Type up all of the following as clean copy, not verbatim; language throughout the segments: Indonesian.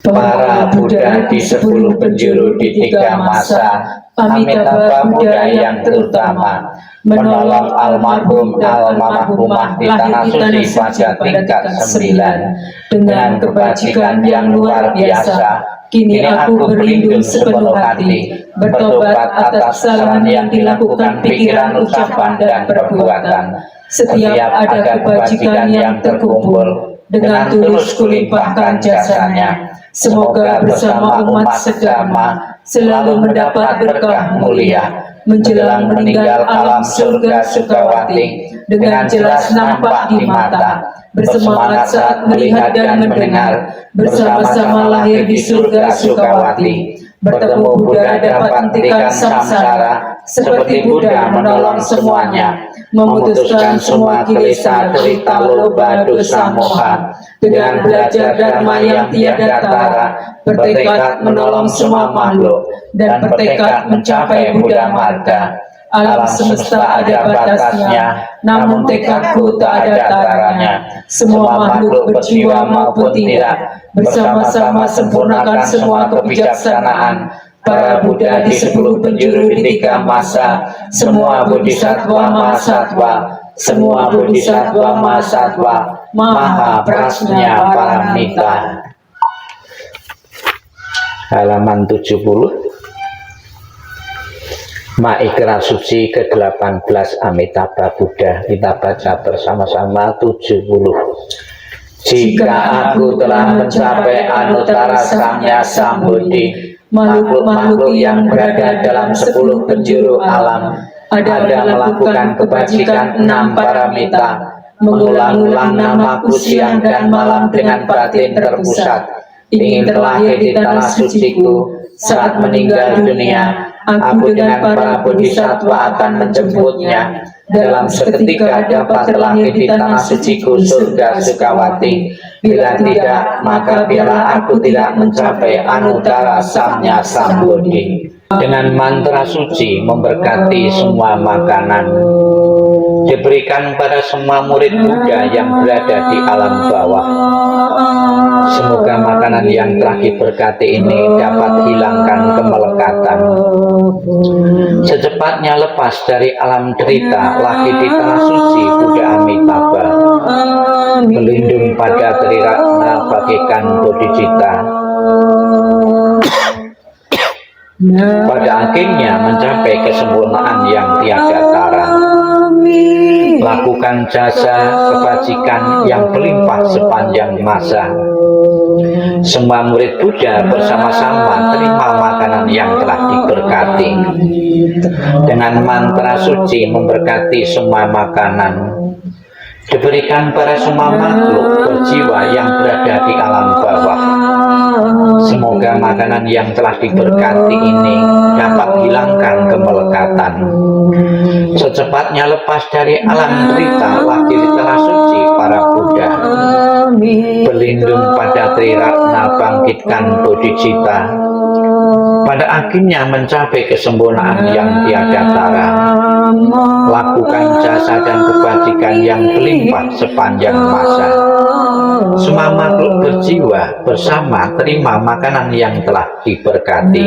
para Buddha di 10 penjuru di 3 masa, Amitabha Buddha yang terutama, menolong almarhum almarhumah di tanah suci pada tingkat 9 dengan kebajikan yang luar biasa. Kini aku berlindung sepenuh hati, bertobat atas kesalahan yang dilakukan pikiran, ucapan, dan perbuatan. Setiap ada kebajikan yang terkumpul, dengan tulus kulimpahkan jasanya. Semoga bersama umat sedama selalu mendapat berkah mulia, menjelang meninggal alam surga Sukawati dengan jelas nampak di mata, bersemangat saat melihat dan mendengar, bersama-sama lahir di surga Sukawati. Bertemu Buddha dapat hentikan samsara, seperti Buddha menolong semuanya, memutuskan semua kilesa, derita, loba, dosa, moha, dengan belajar dharma yang tiada tara, bertekad menolong semua makhluk, dan bertekad mencapai Buddha Marga. Alam semesta ada batasnya, namun tekadku tak ada taranya. Semua makhluk berjiwa maupun tidak, bersama-sama sempurnakan semua kebijaksanaan. Para Buddha di 10 penjuru di 3 masa, semua Bodhisattva Mahasatwa, semua Bodhisattva Mahasatwa, Maha Prasnya Paramita. Halaman 70. Maikra Suci ke-18 Amitabha Buddha. Kita baca bersama-sama 70. Jika aku telah mencapai Anuttara Samya Sambodhi, makhluk-makhluk yang berada dalam 10 penjuru alam ada melakukan kebajikan 6 paramita, mengulang-ulang namaku siang dan malam dengan batin terpusat, ingin terlahir di tanah suciku. Saat meninggal dunia, aku dengan para bodhisattva akan menjemputnya. Dalam seketika dapat terlahir di tanah suciku surga Sukawati. Bila tidak, maka biarlah aku tidak mencapai Anuttara Samya Sambodhi. Dengan mantra suci memberkati semua makanan, diberikan pada semua murid Buddha yang berada di alam bawah. Semoga makanan yang telah diberkati ini dapat hilangkan kemelekatan. Secepatnya lepas dari alam derita, lagi di tanah suci Buddha Amitabha, berlindung pada Triratna bagikan bodhicitta. Pada akhirnya mencapai kesempurnaan yang tiada tara. Lakukan jasa kebajikan yang berlimpah sepanjang masa. Semua murid Buddha bersama-sama terima makanan yang telah diberkati. Dengan mantra suci memberkati semua makanan, diberikan pada semua makhluk berjiwa yang berada di alam bawah. Semoga makanan yang telah diberkati ini dapat hilangkan kemelekatan. Secepatnya lepas dari alam derita, lagi di tanah suci para Buddha, berlindung pada Triratna bangkitkan bodhicitta. Pada akhirnya mencapai kesempurnaan yang tiada tara. Lakukan jasa dan kebajikan yang berlimpah sepanjang masa. Semua makhluk berjiwa bersama terima makanan yang telah diberkati.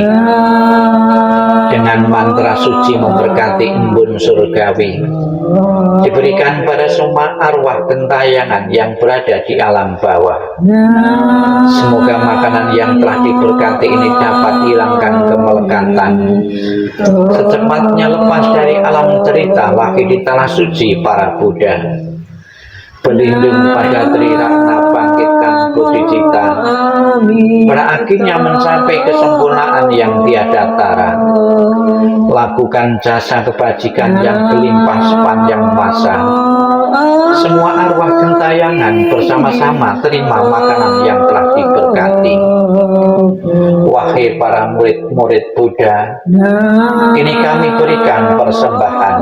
Dengan mantra suci memberkati embun surgawi, diberikan pada semua arwah gentayangan yang berada di alam bawah. Semoga makanan yang telah diberkati ini dapat hilangkan kemelekatan. Secepatnya lepas dari alam cerita lagi di tanah suci para Buddha, berlindung pada Triratna bangkitkan bodhicitta. Pada akhirnya mencapai kesempurnaan yang tiada tara. Lakukan jasa kebajikan yang berlimpah sepanjang masa. Semua arwah gentayangan bersama-sama terima makanan yang telah diberkati. Wahai para murid-murid Buddha, kini kami berikan persembahan.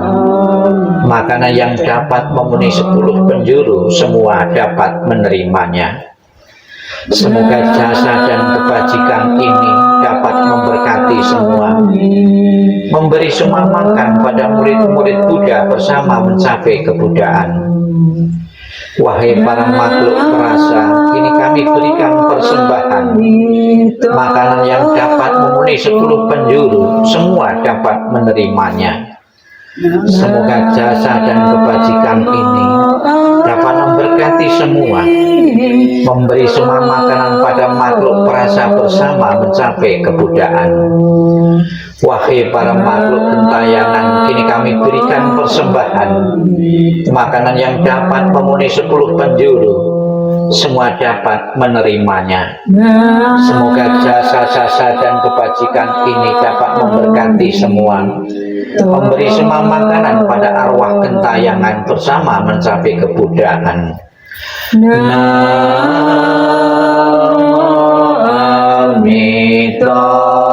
Makanan yang dapat memenuhi 10 penjuru, semua dapat menerimanya. Semoga jasa dan kebajikan ini dapat memberkati semua, memberi semua makan pada murid-murid Buddha bersama mencapai kebuddhaan. Wahai para makhluk perasa, kini kami berikan persembahan makanan yang dapat memenuhi 10 penjuru, semua dapat menerimanya. Semoga jasa dan kebajikan ini dapat memberkati semua, memberi semua makanan pada makhluk perasa bersama mencapai kebudayaan. Wahai para makhluk gentayangan, kini kami berikan persembahan makanan yang dapat memenuhi 10 penjuru, semua dapat menerimanya. Semoga jasa-jasa dan kebajikan ini dapat memberkati semua, memberi semua makanan pada arwah gentayangan bersama mencapai kebudayaan. Namo Amitabha.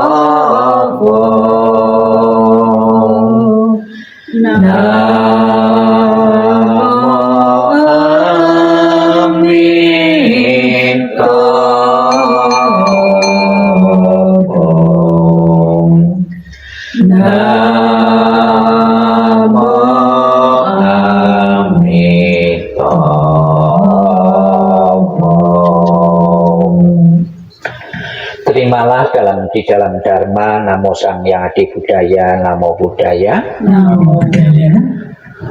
Terimalah di dalam Dharma, Namo Sang Yang Adi Budaya, Namo Buddhaya.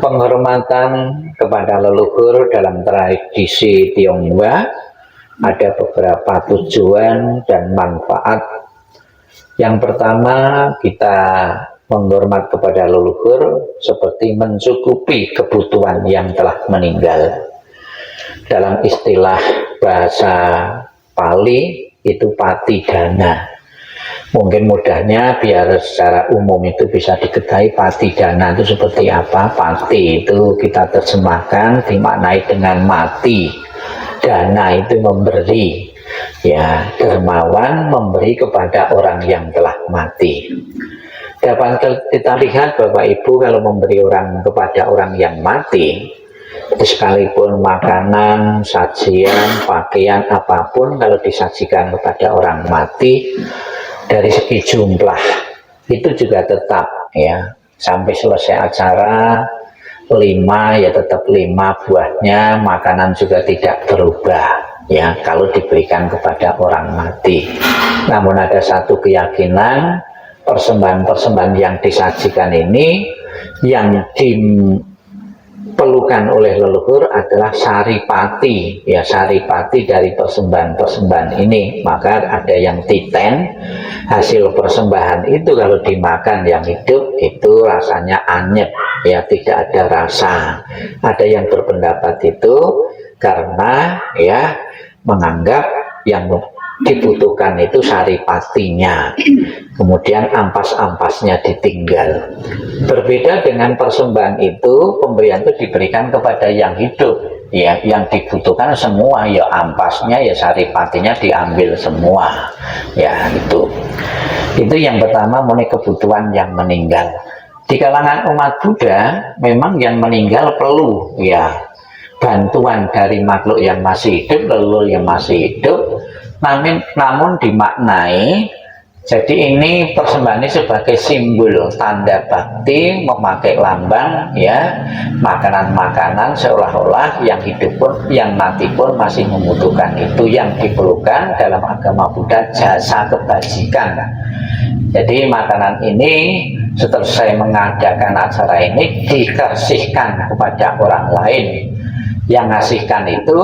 Penghormatan kepada leluhur dalam tradisi Tionghoa ada beberapa tujuan dan manfaat. Yang pertama, kita menghormat kepada leluhur seperti mencukupi kebutuhan yang telah meninggal. Dalam istilah bahasa Pali itu patidana. Mungkin mudahnya biar secara umum itu bisa diketahui patidana itu seperti apa. Pati itu kita terjemahkan dimaknai dengan mati. Dana itu memberi. Ya, dermawan memberi kepada orang yang telah mati. Dapat kita lihat Bapak Ibu, kalau memberi kepada orang yang mati, sekalipun makanan, sajian, pakaian, apapun, kalau disajikan kepada orang mati, dari segi jumlah itu juga tetap ya, sampai selesai acara 5 ya tetap 5 buahnya, makanan juga tidak berubah ya kalau diberikan kepada orang mati. Namun ada satu keyakinan, persembahan-persembahan yang disajikan ini yang diperlukan oleh leluhur adalah saripati, ya saripati dari persembahan-persembahan ini. Maka ada yang titen, hasil persembahan itu kalau dimakan yang hidup itu rasanya anyep, ya tidak ada rasa. Ada yang berpendapat itu karena ya menganggap yang dibutuhkan itu saripatinya, kemudian ampas-ampasnya ditinggal. Berbeda dengan persembahan itu, pemberian itu diberikan kepada yang hidup, ya yang dibutuhkan semua, ya ampasnya ya saripatinya diambil semua, ya itu yang pertama mengenai kebutuhan yang meninggal. Di kalangan umat Buddha memang yang meninggal perlu ya bantuan dari makhluk yang masih hidup, leluhur yang masih hidup, namun dimaknai, jadi ini persembahan ini sebagai simbol tanda bakti, memakai lambang ya makanan-makanan seolah-olah yang hidup pun, yang mati pun masih membutuhkan itu. Yang diperlukan dalam agama Buddha jasa kebajikan. Jadi makanan ini setelah saya mengadakan acara ini dikasihkan kepada orang lain. Yang ngasihkan itu,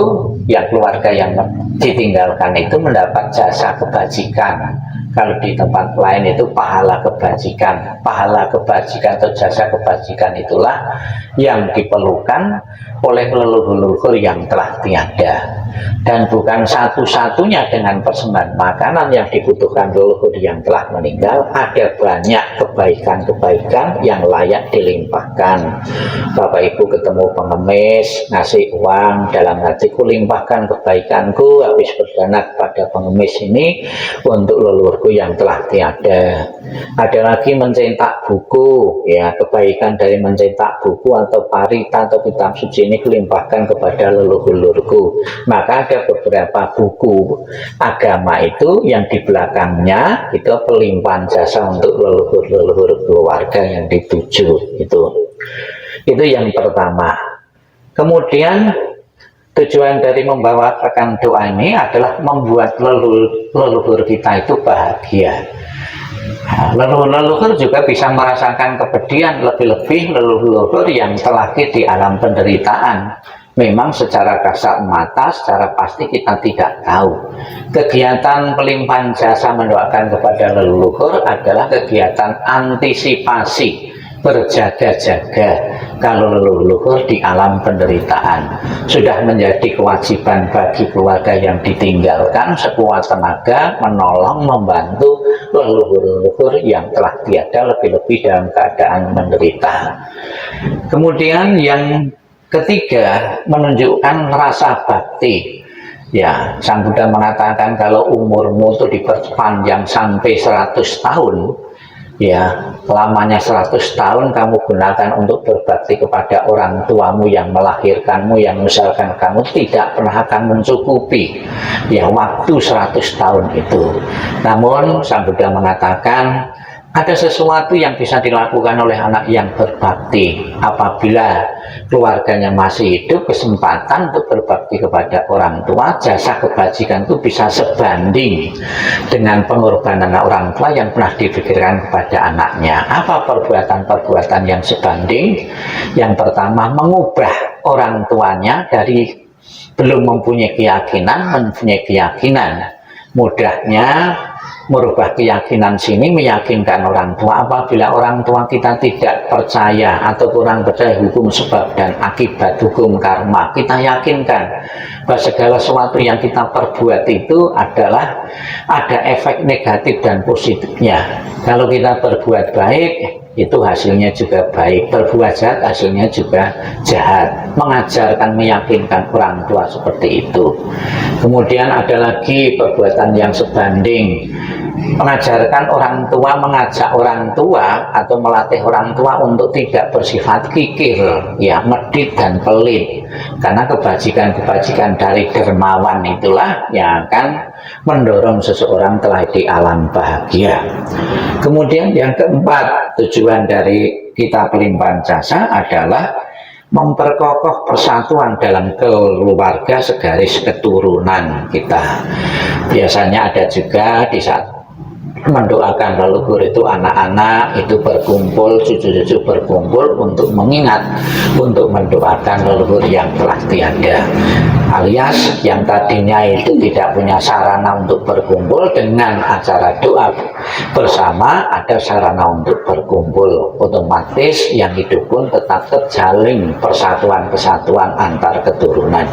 yang keluarga yang ditinggalkan itu mendapat jasa kebajikan. Kalau di tempat lain itu pahala kebajikan. Pahala kebajikan atau jasa kebajikan itulah yang diperlukan oleh leluhur-leluhur yang telah tiada. Dan bukan satu-satunya dengan persembahan makanan yang dibutuhkan leluhur yang telah meninggal, ada banyak kebaikan-kebaikan yang layak dilimpahkan. Bapak Ibu ketemu pengemis, ngasih uang, dalam hatiku limpahkan kebaikanku habis berdana kepada pengemis ini untuk leluhurku yang telah tiada. Ada lagi mencetak buku, ya kebaikan dari mencetak buku atau parita atau kitab suci ini kulimpahkan kepada leluhur-leluhurku. Maka ada beberapa buku agama itu yang di belakangnya itu pelimpahan jasa untuk leluhur-leluhur keluarga yang dituju. Itu yang pertama. Kemudian Tujuan dari membawakan doa ini adalah membuat leluhur kita itu bahagia. Leluhur juga bisa merasakan kepedihan, lebih-lebih leluhur yang terlahir di alam penderitaan. Memang secara kasat mata, secara pasti kita tidak tahu. Kegiatan pelimpahan jasa mendoakan kepada leluhur adalah kegiatan antisipasi, berjaga-jaga kalau leluhur di alam penderitaan. Sudah menjadi kewajiban bagi keluarga yang ditinggalkan sekuat tenaga menolong, membantu leluhur-leluhur yang telah tiada, lebih-lebih dalam keadaan menderita. Kemudian yang ketiga, menunjukkan rasa bakti. Ya, Sang Buddha mengatakan kalau umurmu itu diperpanjang sampai 100 tahun, ya, lamanya 100 tahun kamu gunakan untuk berbakti kepada orang tuamu yang melahirkanmu, yang misalkan kamu tidak pernah akan mencukupi ya waktu 100 tahun itu. Namun Sang Buddha mengatakan ada sesuatu yang bisa dilakukan oleh anak yang berbakti apabila keluarganya masih hidup. Kesempatan untuk berbakti kepada orang tua, jasa kebajikan itu bisa sebanding dengan pengorbanan orang tua yang pernah dipikirkan kepada anaknya. Apa perbuatan-perbuatan yang sebanding? Yang pertama, mengubah orang tuanya dari belum mempunyai keyakinan mempunyai keyakinan. Mudahnya merubah keyakinan sini meyakinkan orang tua. Apabila orang tua kita tidak percaya atau kurang percaya hukum sebab dan akibat, hukum karma, kita yakinkan bahwa segala sesuatu yang kita perbuat itu adalah ada efek negatif dan positifnya. Kalau kita berbuat baik, itu hasilnya juga baik, berbuat jahat hasilnya juga jahat. Mengajarkan, meyakinkan orang tua seperti itu. Kemudian ada lagi perbuatan yang sebanding, mengajarkan orang tua, mengajak orang tua atau melatih orang tua untuk tidak bersifat kikir, ya, medit dan pelit. Karena kebajikan-kebajikan dari dermawan itulah yang akan mendorong seseorang telah di alam bahagia. Kemudian yang keempat, tujuan dari kita pelimpahan jasa adalah memperkokoh persatuan dalam keluarga segaris keturunan kita. Biasanya ada juga di saat mendoakan leluhur itu anak-anak itu berkumpul, cucu-cucu berkumpul untuk mengingat, untuk mendoakan leluhur yang telah tiada. Alias yang tadinya itu tidak punya sarana untuk berkumpul, dengan acara doa bersama ada sarana untuk berkumpul. Otomatis yang hidup pun tetap terjalin persatuan-kesatuan antar keturunan.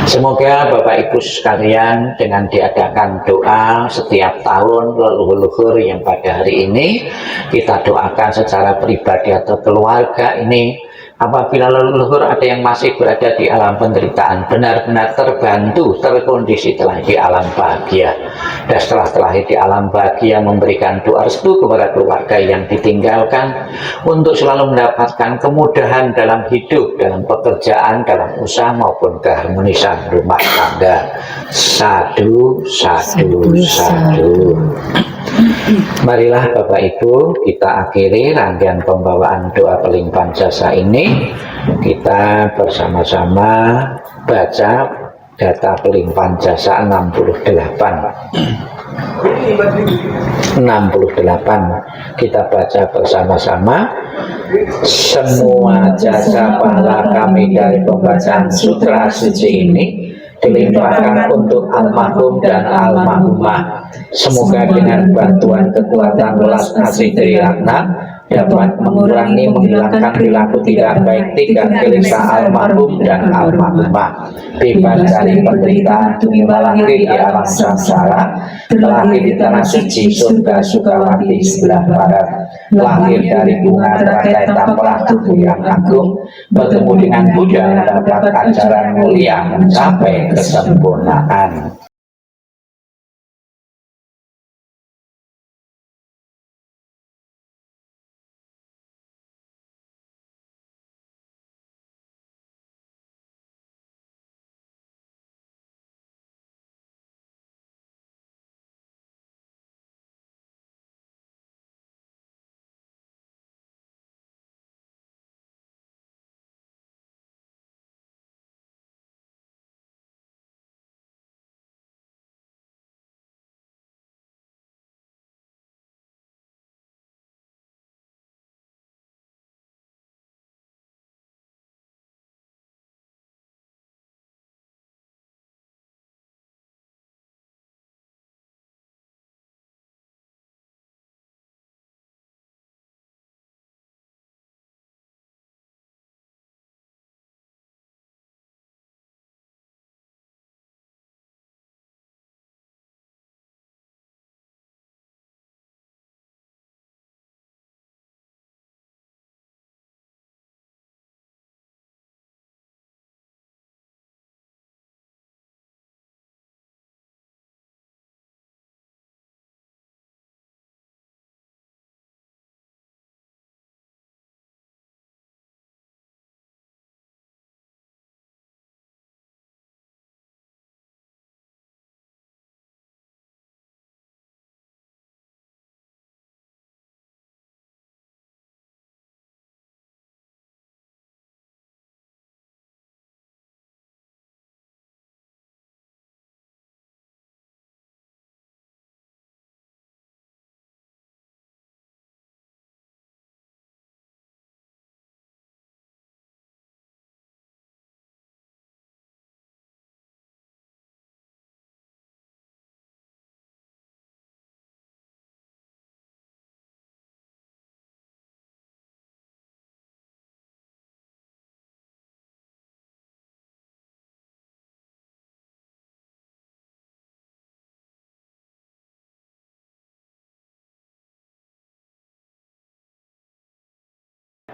Semoga Bapak Ibu sekalian dengan diadakan doa setiap tahun leluhur yang pada hari ini kita doakan secara pribadi atau keluarga ini, apabila leluhur ada yang masih berada di alam penderitaan benar-benar terbantu, terkondisi telah di alam bahagia, dan setelah di alam bahagia memberikan doa restu kepada keluarga yang ditinggalkan untuk selalu mendapatkan kemudahan dalam hidup, dalam pekerjaan, dalam usaha maupun keharmonisan rumah tangga. Sadu, sadu, sadu. Marilah Bapak Ibu, kita akhiri rangkaian pembawaan doa pelimpahan jasa ini. Kita bersama-sama baca data pelimpahan jasa 68. Kita baca bersama-sama. Semua jasa pahala kami dari pembacaan sutra suci ini dilimpahkan untuk almarhum dan almarhumah. Semoga dengan bantuan kekuatan welas asih Tri Ratna dapat mengurangi, menghilangkan perilaku tidak baik, tiga gelisah almarhum dan almarhumah, bebas dari penderitaan dunia lahir di alam samsara, lahir di tanah suci surga Sukawati sebelah barat, lahir dari bunga teratai tampelah tubuh yang agung, bertemu dengan Buddha mendapat ajaran mulia mencapai kesempurnaan.